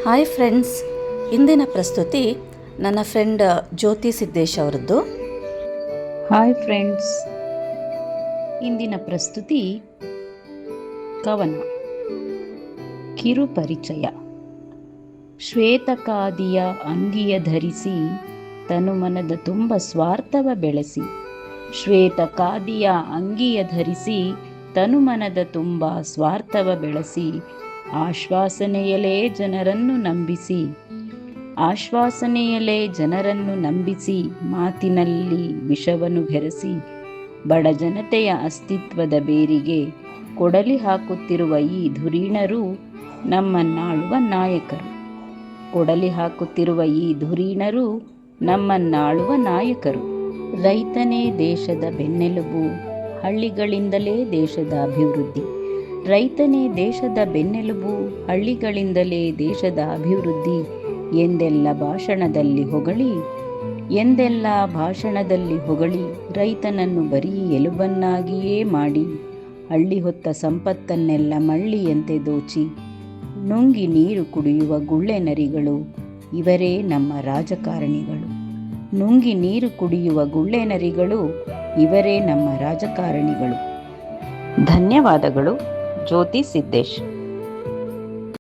Hi friends, ಇಂದಿನ ಪ್ರಸ್ತುತಿ ನನ್ನ ಫ್ರೆಂಡ್ ಜ್ಯೋತಿ ಸಿದ್ದೇಶ್ ಅವರದ್ದು. ಹಾಯ್ ಫ್ರೆಂಡ್ಸ್, ಇಂದಿನ ಪ್ರಸ್ತುತಿ ಕವನ ಕಿರುಪರಿಚಯ. ಶ್ವೇತಕಾದಿಯ ಅಂಗಿಯ ಧರಿಸಿ ತನುಮನದ ತುಂಬ ಸ್ವಾರ್ಥವ ಬೆಳೆಸಿ. ಶ್ವೇತಕಾದಿಯ ಅಂಗಿಯ ಧರಿಸಿ ತನುಮನದ ತುಂಬ ಸ್ವಾರ್ಥವ ಬೆಳೆಸಿ. ಆಶ್ವಾಸನೆಯಲೇ ಜನರನ್ನು ನಂಬಿಸಿ, ಆಶ್ವಾಸನೆಯಲೇ ಜನರನ್ನು ನಂಬಿಸಿ. ಮಾತಿನಲ್ಲಿ ವಿಷವನ್ನು ಬೆರೆಸಿ ಬಡ ಜನತೆಯ ಅಸ್ತಿತ್ವದ ಬೇರಿಗೆ ಕೊಡಲಿ ಹಾಕುತ್ತಿರುವ ಈ ಧುರೀಣರು ನಮ್ಮನ್ನಾಳುವ ನಾಯಕರು. ಕೊಡಲಿ ಹಾಕುತ್ತಿರುವ ಈ ಧುರೀಣರು ನಮ್ಮನ್ನಾಳುವ ನಾಯಕರು. ರೈತನೇ ದೇಶದ ಬೆನ್ನೆಲುಬು, ಹಳ್ಳಿಗಳಿಂದಲೇ ದೇಶದ ಅಭಿವೃದ್ಧಿ. ರೈತನೇ ದೇಶದ ಬೆನ್ನೆಲುಬು, ಹಳ್ಳಿಗಳಿಂದಲೇ ದೇಶದ ಅಭಿವೃದ್ಧಿ ಎಂದೆಲ್ಲ ಭಾಷಣದಲ್ಲಿ ಹೊಗಳಿ ರೈತನನ್ನು ಬರೀ ಎಲುಬನ್ನಾಗಿಯೇ ಮಾಡಿ, ಹಳ್ಳಿ ಹೊತ್ತ ಸಂಪತ್ತನ್ನೆಲ್ಲ ಮಳ್ಳಿಯಂತೆ ದೋಚಿ ನುಂಗಿ ನೀರು ಕುಡಿಯುವ ಗುಳ್ಳೆ ನರಿಗಳು ಇವರೇ ನಮ್ಮ ರಾಜಕಾರಣಿಗಳು. ನುಂಗಿ ನೀರು ಕುಡಿಯುವ ಗುಳ್ಳೆ ನರಿಗಳು ಇವರೇ ನಮ್ಮ ರಾಜಕಾರಣಿಗಳು. ಧನ್ಯವಾದಗಳು. ಜ್ಯೋತಿ ಸಿದ್ದೇಶ್.